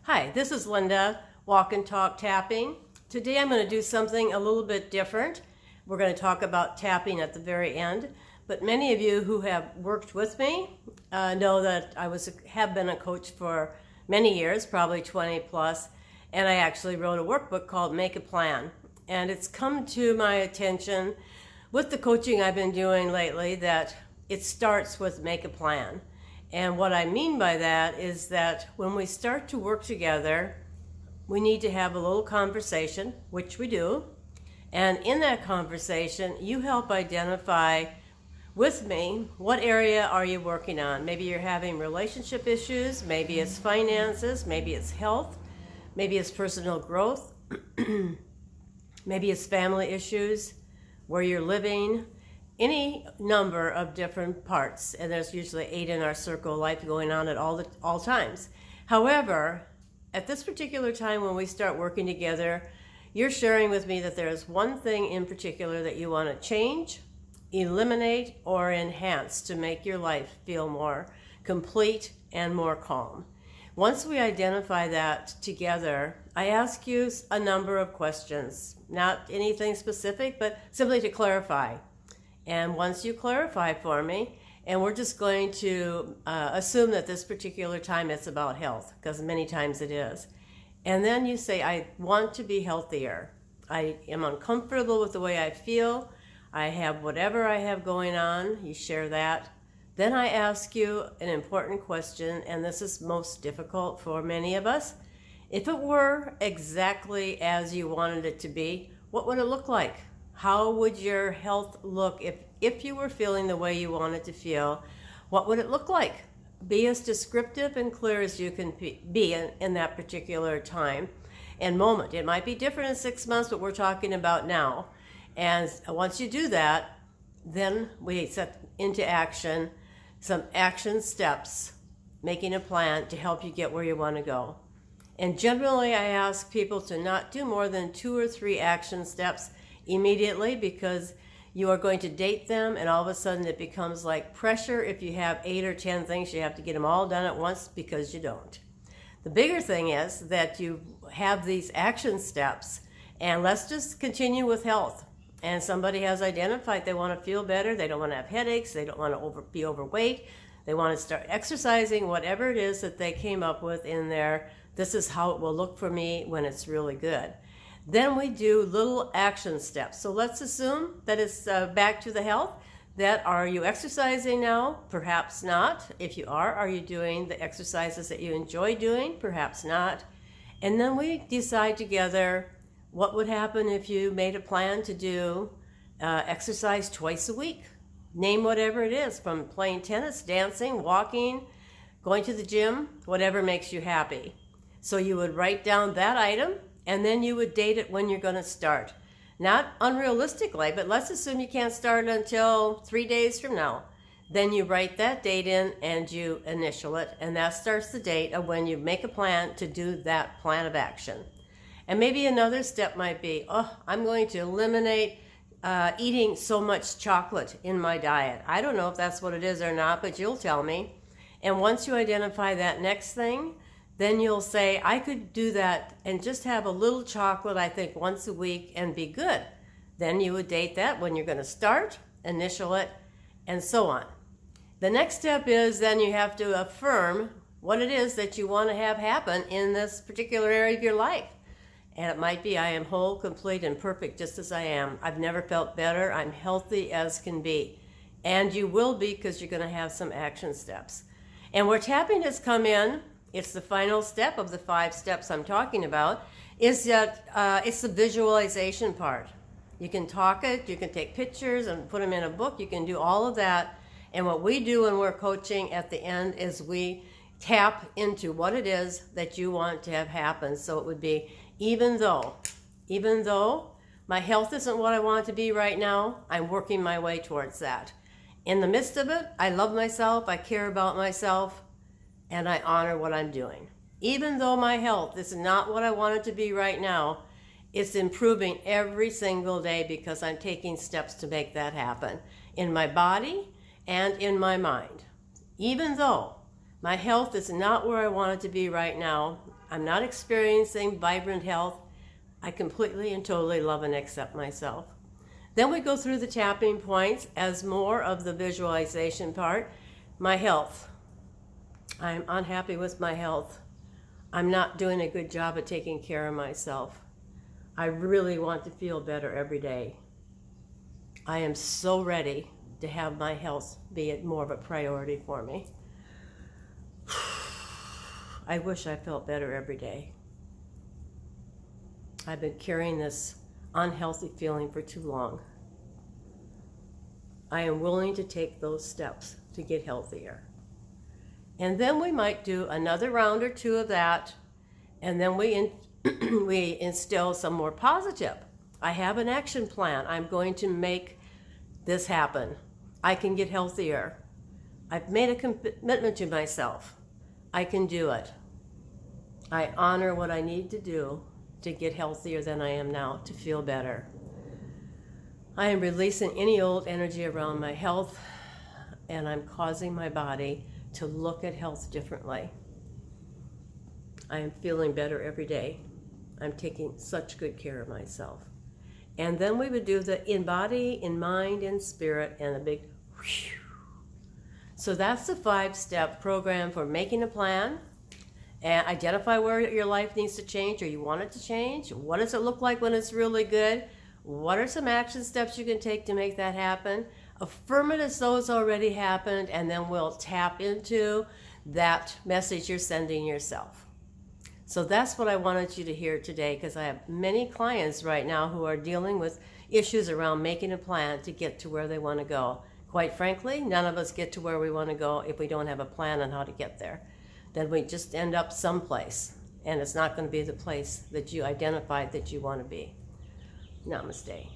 Hi, this is Linda, Walk and Talk Tapping. Today I'm going to do something a little bit different. We're going to talk about tapping at the very end, but many of you who have worked with me know that I have been a coach for many years, probably 20 plus, and I actually wrote a workbook called Make a Plan. And it's come to my attention with the coaching I've been doing lately that it starts with make a plan. And what I mean by that is that when we start to work together, we need to have a little conversation, which we do. And in that conversation, you help identify with me, what area are you working on? Maybe you're having relationship issues, maybe it's finances, maybe it's health, maybe it's personal growth, maybe it's family issues, where you're living, any number of different parts, and there's usually 8 in our circle of life going on at all times. However, at this particular time when we start working together, you're sharing with me that there's one thing in particular that you want to change, eliminate, or enhance to make your life feel more complete and more calm. Once we identify that together, I ask you a number of questions, not anything specific, but simply to clarify. And once you clarify for me, and we're just going to assume that this particular time it's about health, because many times it is. And then you say, I want to be healthier. I am uncomfortable with the way I feel. I have whatever I have going on. You share that. Then I ask you an important question, and this is most difficult for many of us. If it were exactly as you wanted it to be, what would it look like? How would your health look if you were feeling the way you wanted to feel? What would it look like? Be as descriptive and clear as you can be in that particular time and moment. It might be different in 6 months, but we're talking about now. And once you do that, then we set into action some action steps, making a plan to help you get where you want to go. And generally, I ask people to not do more than 2 or 3 action steps immediately, because you are going to date them, and all of a sudden it becomes like pressure if you have 8 or 10 things. You have to get them all done at once, because you don't. The bigger thing is that you have these action steps, and let's just continue with health. And somebody has identified they want to feel better, they don't want to have headaches, they don't want to be overweight, they want to start exercising, whatever it is that they came up with in there. This is how it will look for me when it's really good. Then we do little action steps. So let's assume that it's back to the health. That are you exercising now? Perhaps not. If you are you doing the exercises that you enjoy doing? Perhaps not. And then we decide together what would happen if you made a plan to do exercise twice a week. Name whatever it is, from playing tennis, dancing, walking, going to the gym, whatever makes you happy. So you would write down that item, and then you would date it when you're going to start. Not unrealistically, but let's assume you can't start until 3 days from now. Then you write that date in and you initial it, and that starts the date of when you make a plan to do that plan of action. And maybe another step might be, I'm going to eliminate eating so much chocolate in my diet. I don't know if that's what it is or not, but you'll tell me. And once you identify that next thing, then you'll say, I could do that and just have a little chocolate, I think, once a week and be good. Then you would date that when you're going to start, initial it, and so on. The next step is then you have to affirm what it is that you want to have happen in this particular area of your life. And it might be, I am whole, complete, and perfect just as I am. I've never felt better. I'm healthy as can be. And you will be, because you're going to have some action steps. And where tapping has come in, it's the final step of the 5 steps I'm talking about, is that it's the visualization part. You can talk it, you can take pictures and put them in a book, you can do all of that. And what we do when we're coaching at the end is we tap into what it is that you want to have happen. So it would be, even though my health isn't what I want it to be right now, I'm working my way towards that. In the midst of it, I love myself, I care about myself, and I honor what I'm doing. Even though my health is not what I want it to be right now, it's improving every single day because I'm taking steps to make that happen in my body and in my mind. Even though my health is not where I want it to be right now, I'm not experiencing vibrant health. I completely and totally love and accept myself. Then we go through the tapping points as more of the visualization part. My health. I'm unhappy with my health. I'm not doing a good job at taking care of myself. I really want to feel better every day. I am so ready to have my health be more of a priority for me. I wish I felt better every day. I've been carrying this unhealthy feeling for too long. I am willing to take those steps to get healthier. And then we might do another round or two of that, and then we instill some more positive. I have an action plan. I'm going to make this happen. I can get healthier. I've made a commitment to myself. I can do it. I honor what I need to do to get healthier than I am now, to feel better. I am releasing any old energy around my health, and I'm causing my body to look at health differently. I am feeling better every day. I'm taking such good care of myself. And then we would do the in body, in mind, in spirit, and a big whew. So that's the 5-step program for making a plan and identify where your life needs to change or you want it to change. What does it look like when it's really good? What are some action steps you can take to make that happen? Affirm it as though it's already happened, and then we'll tap into that message you're sending yourself. So that's what I wanted you to hear today, because I have many clients right now who are dealing with issues around making a plan to get to where they want to go. Quite frankly, none of us get to where we want to go if we don't have a plan on how to get there. Then we just end up someplace, and it's not going to be the place that you identified that you want to be. Namaste.